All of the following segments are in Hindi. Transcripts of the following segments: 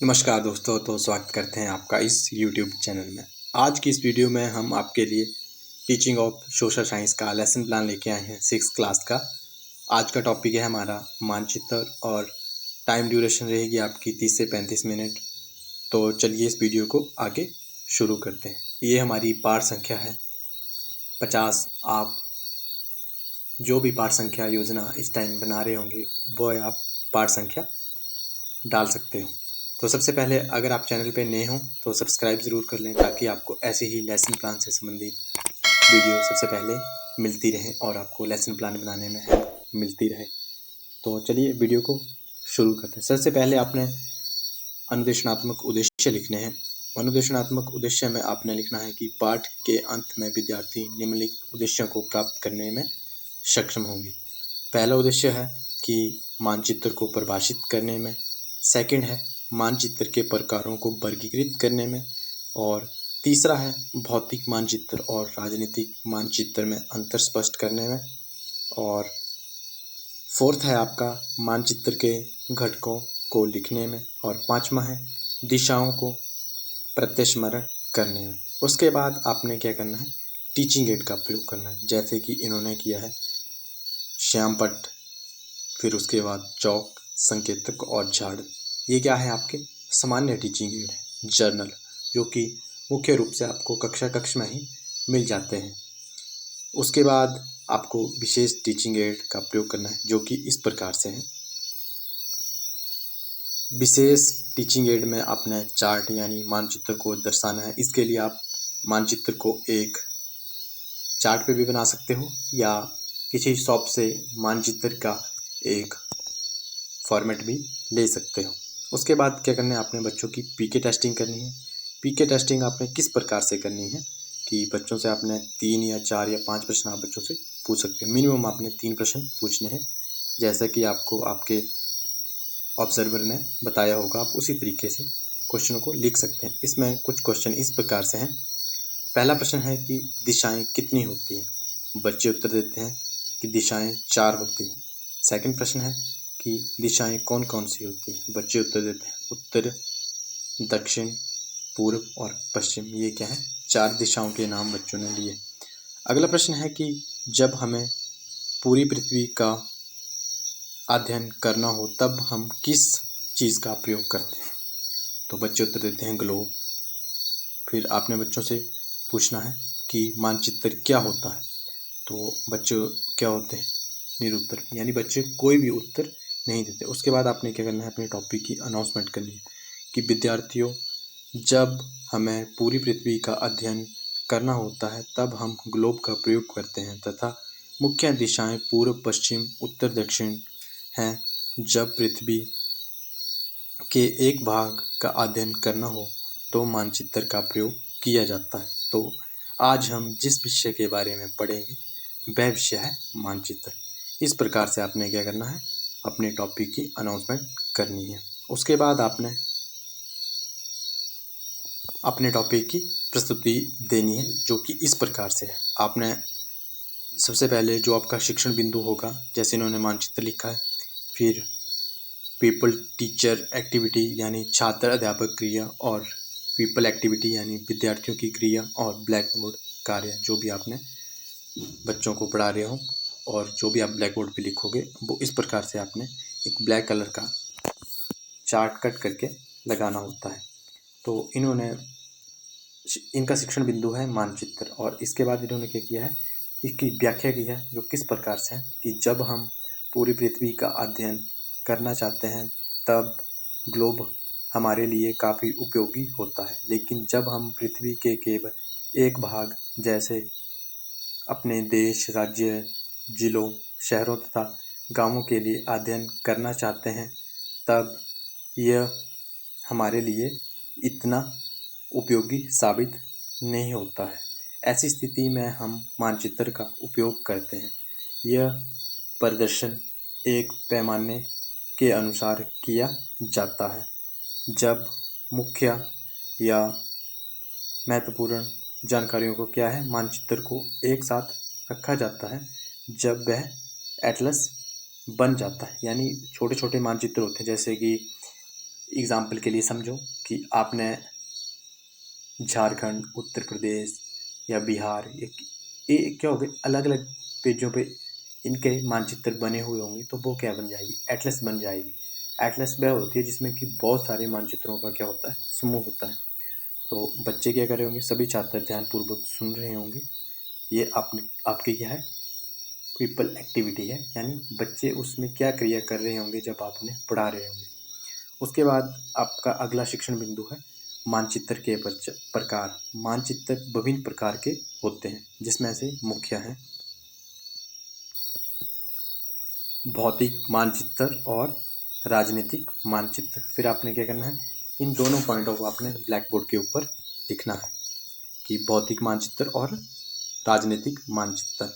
नमस्कार दोस्तों, तो स्वागत करते हैं आपका इस यूट्यूब चैनल में। आज की इस वीडियो में हम आपके लिए टीचिंग ऑफ सोशल साइंस का लेसन प्लान लेके आए हैं 6th क्लास का। आज का टॉपिक है हमारा मानचित्र और टाइम ड्यूरेशन रहेगी आपकी 30 से 35 मिनट। तो चलिए इस वीडियो को आगे शुरू करते हैं। ये हमारी पाठ संख्या है 50। आप जो भी पाठ संख्या योजना इस टाइम बना रहे होंगे वो आप पाठ संख्या डाल सकते हो। तो सबसे पहले अगर आप चैनल पे नए हों तो सब्सक्राइब ज़रूर कर लें ताकि आपको ऐसे ही लेसन प्लान से संबंधित वीडियो सबसे पहले मिलती रहे और आपको लेसन प्लान बनाने में हेल्प मिलती रहे। तो चलिए वीडियो को शुरू करते हैं। सबसे पहले आपने अनुदेशनात्मक उद्देश्य लिखने हैं। अनुदेशनात्मक उद्देश्य में आपने लिखना है कि पाठ के अंत में विद्यार्थी निम्नलिखित उद्देश्यों को प्राप्त करने में सक्षम होंगे। पहला उद्देश्य है कि मानचित्र को परिभाषित करने में। सेकंड है मानचित्र के प्रकारों को वर्गीकृत करने में। और तीसरा है भौतिक मानचित्र और राजनीतिक मानचित्र में अंतर स्पष्ट करने में। और फोर्थ है आपका मानचित्र के घटकों को लिखने में। और पांचवा है दिशाओं को प्रत्यस्मरण करने में। उसके बाद आपने क्या करना है, टीचिंग एड का प्रयोग करना है, जैसे कि इन्होंने किया है श्यामपट्ट, फिर उसके बाद चौक, संकेतक और झाड़। ये क्या है, आपके सामान्य टीचिंग एड है। जर्नल, जो कि मुख्य रूप से आपको कक्षा में ही मिल जाते हैं। उसके बाद आपको विशेष टीचिंग एड का प्रयोग करना है, जो कि इस प्रकार से है। विशेष टीचिंग एड में आपने चार्ट यानी मानचित्र को दर्शाना है। इसके लिए आप मानचित्र को एक चार्ट पे भी बना सकते हो या किसी शॉप से मानचित्र का एक फॉर्मेट भी ले सकते हो। उसके बाद क्या करना है, आपने बच्चों की पीके टेस्टिंग करनी है। पीके टेस्टिंग आपने किस प्रकार से करनी है कि बच्चों से आपने 3 या 4 या 5 प्रश्न आप बच्चों से पूछ सकते हैं। मिनिमम आपने 3 प्रश्न पूछने हैं, जैसा कि आपको आपके ऑब्जर्वर ने बताया होगा। आप उसी तरीके से क्वेश्चनों को लिख सकते हैं। इसमें कुछ क्वेश्चन इस प्रकार से हैं। पहला प्रश्न है कि दिशाएं कितनी होती हैं। बच्चे उत्तर देते हैं कि दिशाएं 4 होती हैं। सेकंड प्रश्न है कि दिशाएं कौन कौन सी होती हैं। बच्चे उत्तर देते हैं उत्तर, दक्षिण, पूर्व और पश्चिम। ये क्या है, 4 दिशाओं के नाम बच्चों ने लिए। अगला प्रश्न है कि जब हमें पूरी पृथ्वी का अध्ययन करना हो तब हम किस चीज़ का प्रयोग करते हैं। तो बच्चे उत्तर देते हैं ग्लोब। फिर आपने बच्चों से पूछना है कि मानचित्र क्या होता है। तो बच्चे क्या होते हैं, निरुत्तर, यानी बच्चे कोई भी उत्तर नहीं देते। उसके बाद आपने क्या करना है, अपने टॉपिक की अनाउंसमेंट करनी है कि विद्यार्थियों, जब हमें पूरी पृथ्वी का अध्ययन करना होता है तब हम ग्लोब का प्रयोग करते हैं तथा मुख्य दिशाएं पूर्व, पश्चिम, उत्तर, दक्षिण हैं। जब पृथ्वी के एक भाग का अध्ययन करना हो तो मानचित्र का प्रयोग किया जाता है। तो आज हम जिस विषय के बारे में पढ़ेंगे वह विषय है मानचित्र। इस प्रकार से आपने क्या करना है, अपने टॉपिक की अनाउंसमेंट करनी है। उसके बाद आपने अपने टॉपिक की प्रस्तुति देनी है, जो कि इस प्रकार से है। आपने सबसे पहले जो आपका शिक्षण बिंदु होगा, जैसे इन्होंने मानचित्र लिखा है, फिर पीपल टीचर एक्टिविटी यानी छात्र अध्यापक क्रिया, और पीपल एक्टिविटी यानी विद्यार्थियों की क्रिया, और ब्लैक बोर्ड कार्य, जो भी आपने बच्चों को पढ़ा रहे हो और जो भी आप ब्लैक बोर्ड पे लिखोगे वो इस प्रकार से आपने एक ब्लैक कलर का चार्ट कट करके लगाना होता है। तो इनका शिक्षण बिंदु है मानचित्र। और इसके बाद इन्होंने क्या किया है, इसकी व्याख्या की है, जो किस प्रकार से है कि जब हम पूरी पृथ्वी का अध्ययन करना चाहते हैं तब ग्लोब हमारे लिए काफ़ी उपयोगी होता है, लेकिन जब हम पृथ्वी के केवल एक भाग जैसे अपने देश, राज्य, जिलों, शहरों तथा गांवों के लिए अध्ययन करना चाहते हैं तब यह हमारे लिए इतना उपयोगी साबित नहीं होता है। ऐसी स्थिति में हम मानचित्र का उपयोग करते हैं। यह प्रदर्शन एक पैमाने के अनुसार किया जाता है। जब मुख्य या महत्वपूर्ण जानकारियों को क्या है, मानचित्र को एक साथ रखा जाता है जब वह एटलस बन जाता है। यानी छोटे छोटे मानचित्र होते हैं, जैसे कि एग्ज़ाम्पल के लिए समझो कि आपने झारखंड, उत्तर प्रदेश या बिहार, ये क्या हो गए, अलग अलग पेजों पे इनके मानचित्र बने हुए होंगे, तो वो क्या बन जाएगी, एटलस बन जाएगी। एटलस वह होती है जिसमें कि बहुत सारे मानचित्रों का क्या होता है, समूह होता है। तो बच्चे क्या कर रहे होंगे, सभी छात्र ध्यानपूर्वक सुन रहे होंगे। ये आपकी क्या है, पीपल एक्टिविटी है, यानी बच्चे उसमें क्या क्रिया कर रहे होंगे जब आप उन्हें पढ़ा रहे होंगे। उसके बाद आपका अगला शिक्षण बिंदु है मानचित्र के प्रकार। मानचित्र विभिन्न प्रकार के होते हैं, जिसमें से मुख्य हैं भौतिक मानचित्र और राजनीतिक मानचित्र। फिर आपने क्या करना है, इन दोनों पॉइंटों को आपने ब्लैक बोर्ड के ऊपर लिखना है कि भौतिक मानचित्र और राजनीतिक मानचित्र।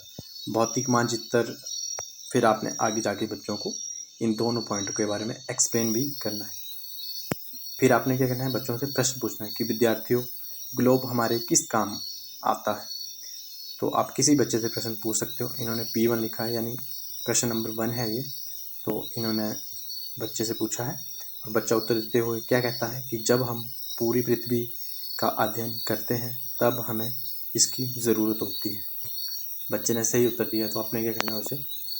भौतिक मानचित्र, फिर आपने आगे जाके बच्चों को इन दोनों पॉइंटों के बारे में एक्सप्लेन भी करना है। फिर आपने क्या करना है, बच्चों से प्रश्न पूछना है कि विद्यार्थियों, ग्लोब हमारे किस काम आता है। तो आप किसी बच्चे से प्रश्न पूछ सकते हो। इन्होंने P1 लिखा है, यानी प्रश्न नंबर 1 है ये। तो इन्होंने बच्चे से पूछा है और बच्चा उत्तर देते हुए क्या कहता है कि जब हम पूरी पृथ्वी का अध्ययन करते हैं तब हमें इसकी ज़रूरत होती है। बच्चे ने सही उत्तर दिया, तो आपने क्या करना है, उसे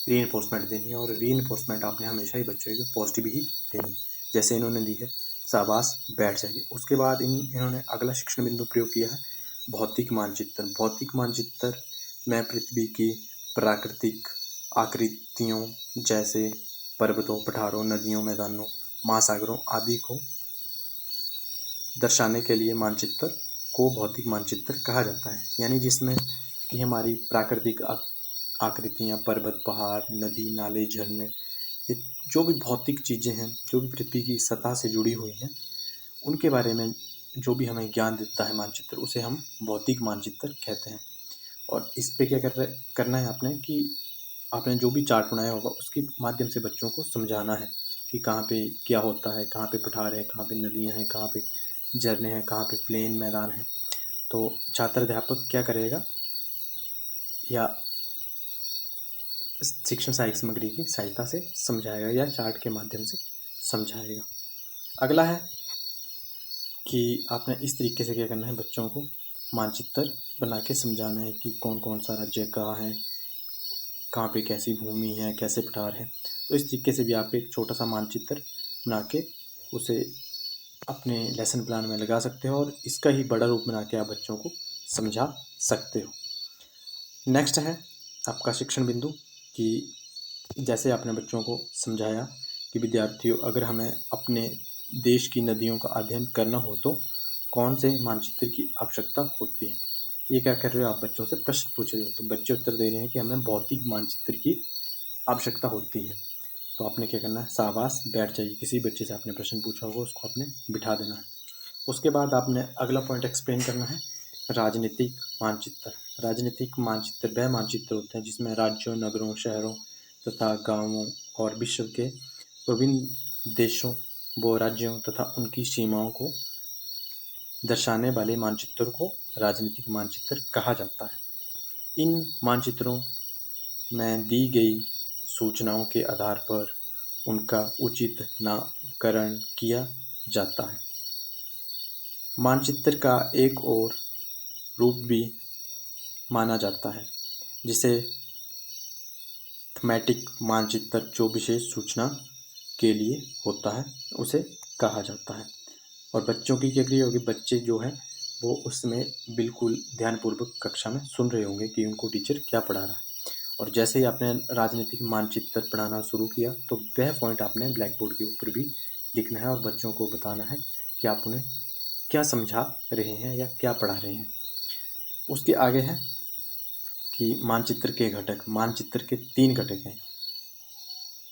रीइंफोर्समेंट देनी है। और रीइंफोर्समेंट आपने हमेशा ही बच्चों को पॉजिटिव ही देनी है, जैसे इन्होंने दी है, शाबाश बैठ जाइए। उसके बाद इन्होंने अगला शिक्षण बिंदु प्रयोग किया है भौतिक मानचित्र। भौतिक मानचित्र में पृथ्वी की प्राकृतिक आकृतियों जैसे पर्वतों, पठारों, नदियों, मैदानों, महासागरों आदि को दर्शाने के लिए मानचित्र को भौतिक मानचित्र कहा जाता है। यानी जिसमें कि हमारी प्राकृतिक आकृतियाँ, पर्वत, पहाड़, नदी, नाले, झरने, ये जो भी भौतिक चीज़ें हैं, जो भी पृथ्वी की सतह से जुड़ी हुई हैं, उनके बारे में जो भी हमें ज्ञान देता है मानचित्र, उसे हम भौतिक मानचित्र कहते हैं। और इस पे क्या करना है आपने कि आपने जो भी चार्ट बनाया होगा उसके माध्यम से बच्चों को समझाना है कि कहाँ पे क्या होता है, कहाँ पे पठार है, कहाँ पे नदियाँ हैं, कहाँ पे झरने हैं, कहाँ पे प्लेन मैदान है। तो छात्र अध्यापक क्या करेगा, या शिक्षण सहायक सामग्री की सहायता से समझाएगा या चार्ट के माध्यम से समझाएगा। अगला है कि आपने इस तरीके से क्या करना है, बच्चों को मानचित्र बना के समझाना है कि कौन कौन सा राज्य कहाँ है, कहाँ पे कैसी भूमि है, कैसे पठार है। तो इस तरीके से भी आप एक छोटा सा मानचित्र बना के उसे अपने लेसन प्लान में लगा सकते हो और इसका ही बड़ा रूप बना के आप बच्चों को समझा सकते हो। नेक्स्ट है आपका शिक्षण बिंदु कि जैसे आपने बच्चों को समझाया कि विद्यार्थियों, अगर हमें अपने देश की नदियों का अध्ययन करना हो तो कौन से मानचित्र की आवश्यकता होती है। ये क्या कर रहे हो, आप बच्चों से प्रश्न पूछ रहे हो। तो बच्चे उत्तर दे रहे हैं कि हमें भौतिक मानचित्र की आवश्यकता होती है। तो आपने क्या करना है, शाबाश बैठ जाइए। किसी बच्चे से आपने प्रश्न पूछा होगा उसको आपने बिठा देना है। उसके बाद आपने अगला पॉइंट एक्सप्लेन करना है राजनीतिक मानचित्र। राजनीतिक मानचित्र वह मानचित्र होते हैं जिसमें राज्यों, नगरों, शहरों तथा गांवों और विश्व के विभिन्न देशों व राज्यों तथा उनकी सीमाओं को दर्शाने वाले मानचित्रों को राजनीतिक मानचित्र कहा जाता है। इन मानचित्रों में दी गई सूचनाओं के आधार पर उनका उचित नामकरण किया जाता है। मानचित्र का एक और रूप भी माना जाता है जिसे थीमेटिक मानचित्र, जो विशेष सूचना के लिए होता है, उसे कहा जाता है। और बच्चों की क्या क्रिया होगी, बच्चे जो है वो उसमें बिल्कुल ध्यानपूर्वक कक्षा में सुन रहे होंगे कि उनको टीचर क्या पढ़ा रहा है। और जैसे ही आपने राजनीतिक मानचित्र पढ़ाना शुरू किया तो वह पॉइंट आपने ब्लैक बोर्ड के ऊपर भी लिखना है और बच्चों को बताना है कि आप उन्हें क्या समझा रहे हैं या क्या पढ़ा रहे हैं। उसके आगे है कि मानचित्र के घटक। मानचित्र के 3 घटक हैं।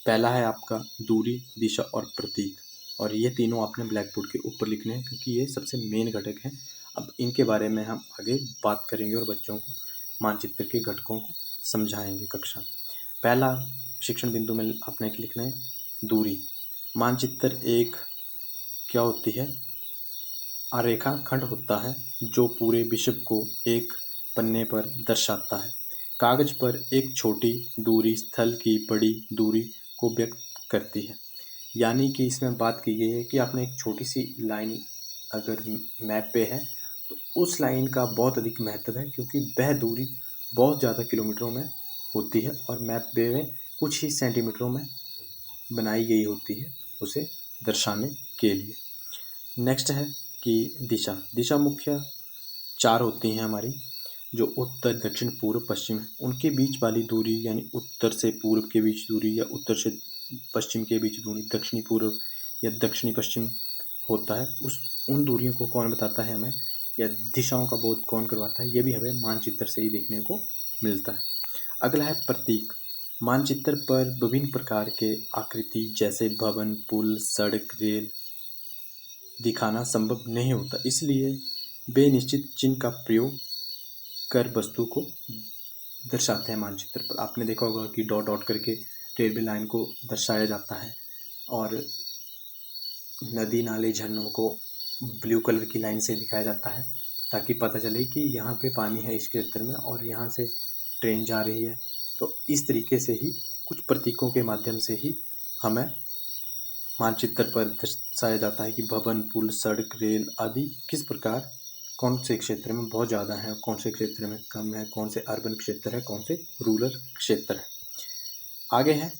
पहला है आपका दूरी, दिशा और प्रतीक। और ये तीनों आपने ब्लैक बोर्ड के ऊपर लिखने हैं क्योंकि ये सबसे मेन घटक हैं। अब इनके बारे में हम आगे बात करेंगे और बच्चों को मानचित्र के घटकों को समझाएंगे कक्षा में। पहला शिक्षण बिंदु में आपने लिखना है दूरी। मानचित्र एक क्या होती है, आरेखा-खंड होता है जो पूरे विश्व को एक पन्ने पर दर्शाता है। कागज पर एक छोटी दूरी स्थल की बड़ी दूरी को व्यक्त करती है। यानी कि इसमें बात की गई है कि आपने एक छोटी सी लाइन अगर मैप पे है तो उस लाइन का बहुत अधिक महत्व है, क्योंकि वह दूरी बहुत ज़्यादा किलोमीटरों में होती है और मैप पे में कुछ ही सेंटीमीटरों में बनाई गई होती है उसे दर्शाने के लिए। नेक्स्ट है कि दिशा मुख्य 4 होती हैं हमारी, जो उत्तर, दक्षिण, पूर्व, पश्चिम है। उनके बीच वाली दूरी यानी उत्तर से पूर्व के बीच दूरी या उत्तर से पश्चिम के बीच दूरी दक्षिणी पूर्व या दक्षिणी पश्चिम होता है। उन दूरियों को कौन बताता है हमें, या दिशाओं का बोध कौन करवाता है, ये भी हमें मानचित्र से ही देखने को मिलता है। अगला है प्रतीक। मानचित्र पर विभिन्न प्रकार के आकृति जैसे भवन, पुल, सड़क, रेल दिखाना संभव नहीं होता, इसलिए वे निश्चित चिन्ह का प्रयोग कर वस्तु को दर्शाते हैं मानचित्र पर। आपने देखा होगा कि डॉट डॉट करके रेलवे लाइन को दर्शाया जाता है और नदी, नाले, झरनों को ब्लू कलर की लाइन से दिखाया जाता है, ताकि पता चले कि यहाँ पे पानी है इस क्षेत्र में और यहाँ से ट्रेन जा रही है। तो इस तरीके से ही कुछ प्रतीकों के माध्यम से ही हमें मानचित्र पर दर्शाया जाता है कि भवन, पुल, सड़क, रेल आदि किस प्रकार कौन से क्षेत्र में बहुत ज़्यादा है, कौन से क्षेत्र में कम है, कौन से अर्बन क्षेत्र है, कौन से रूरल क्षेत्र है। आगे है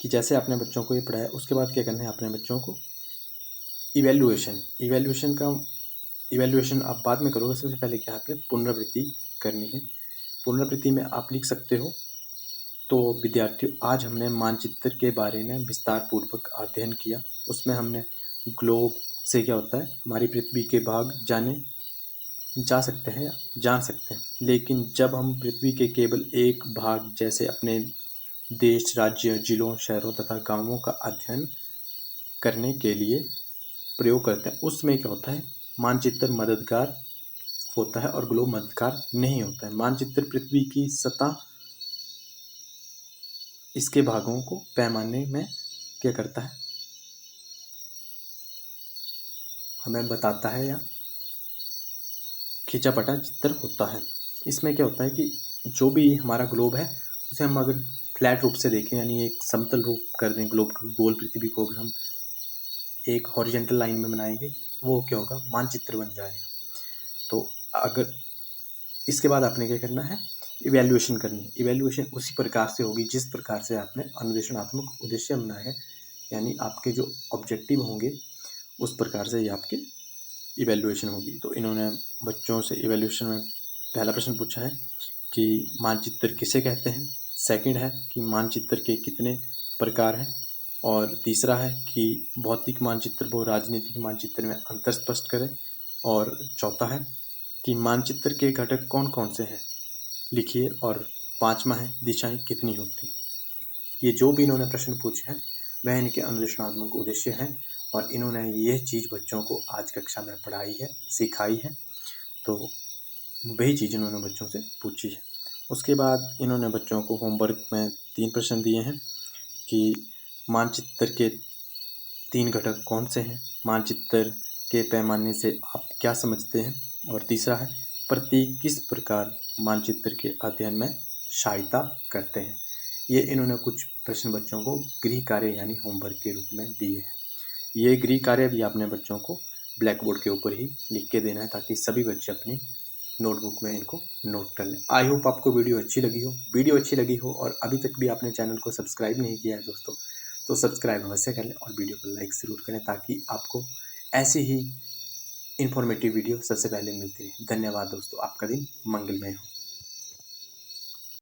कि जैसे आपने बच्चों को ये पढ़ाया, उसके बाद क्या करना है अपने बच्चों को इवैल्यूएशन आप बाद में करोगे। सबसे पहले क्या आपने पुनरावृत्ति करनी है। पुनरावृत्ति में आप लिख सकते हो। तो विद्यार्थियों, आज हमने मानचित्र के बारे में विस्तार पूर्वक अध्ययन किया। उसमें हमने ग्लोब से क्या होता है, हमारी पृथ्वी के भाग जान सकते हैं, लेकिन जब हम पृथ्वी के केवल एक भाग जैसे अपने देश, राज्य, जिलों, शहरों तथा गांवों का अध्ययन करने के लिए प्रयोग करते हैं, उसमें क्या होता है, मानचित्र मददगार होता है और ग्लोब मददगार नहीं होता है। मानचित्र पृथ्वी की सतह, इसके भागों को पैमाने में क्या करता है, हमें बताता है या खींचा-पटा चित्र होता है। इसमें क्या होता है कि जो भी हमारा ग्लोब है उसे हम अगर फ्लैट रूप से देखें, यानी एक समतल रूप कर दें ग्लोब का, गोल पृथ्वी को अगर हम एक हॉरिजेंटल लाइन में बनाएंगे तो वो क्या होगा, मानचित्र बन जाएगा। तो अगर इसके बाद आपने क्या करना है, इवैल्यूएशन करनी है। इवैल्यूएशन उसी प्रकार से होगी जिस प्रकार से आपने अनुदेशनात्मक उद्देश्य बनाया है, यानी आपके जो ऑब्जेक्टिव होंगे उस प्रकार से ही आपके इवैल्यूएशन होगी। तो इन्होंने बच्चों से इवैल्यूएशन में पहला प्रश्न पूछा है कि मानचित्र किसे कहते हैं, सेकंड है कि मानचित्र के कितने प्रकार हैं, और तीसरा है कि भौतिक मानचित्र व राजनीतिक मानचित्र में अंतर स्पष्ट करें, और चौथा है कि मानचित्र के घटक कौन कौन से हैं लिखिए, और पांचवा है दिशाएं कितनी होती हैं। ये जो भी इन्होंने प्रश्न पूछे हैं वह इनके अनुदेशनात्मक उद्देश्य हैं, और इन्होंने यह चीज़ बच्चों को आज कक्षा में पढ़ाई है, सिखाई है। तो वही चीज़ इन्होंने बच्चों से पूछी है। उसके बाद इन्होंने बच्चों को होमवर्क में 3 प्रश्न दिए हैं कि मानचित्र के 3 घटक कौन से हैं, मानचित्र के पैमाने से आप क्या समझते हैं, और तीसरा है प्रतीक किस प्रकार मानचित्र के अध्ययन में सहायता करते हैं। ये इन्होंने कुछ प्रश्न बच्चों को गृह कार्य यानी होमवर्क के रूप में दिए हैं। ये गृह कार्य भी आपने बच्चों को ब्लैक बोर्ड के ऊपर ही लिख के देना है, ताकि सभी बच्चे अपनी नोटबुक में इनको नोट कर लें। आई होप आपको वीडियो अच्छी लगी हो और अभी तक भी आपने चैनल को सब्सक्राइब नहीं किया है दोस्तों, तो सब्सक्राइब अवश्य कर लें और वीडियो को लाइक ज़रूर करें, ताकि आपको ऐसी ही इन्फॉर्मेटिव वीडियो सबसे पहले मिलती रहे। धन्यवाद दोस्तों, आपका दिन मंगलमय हो।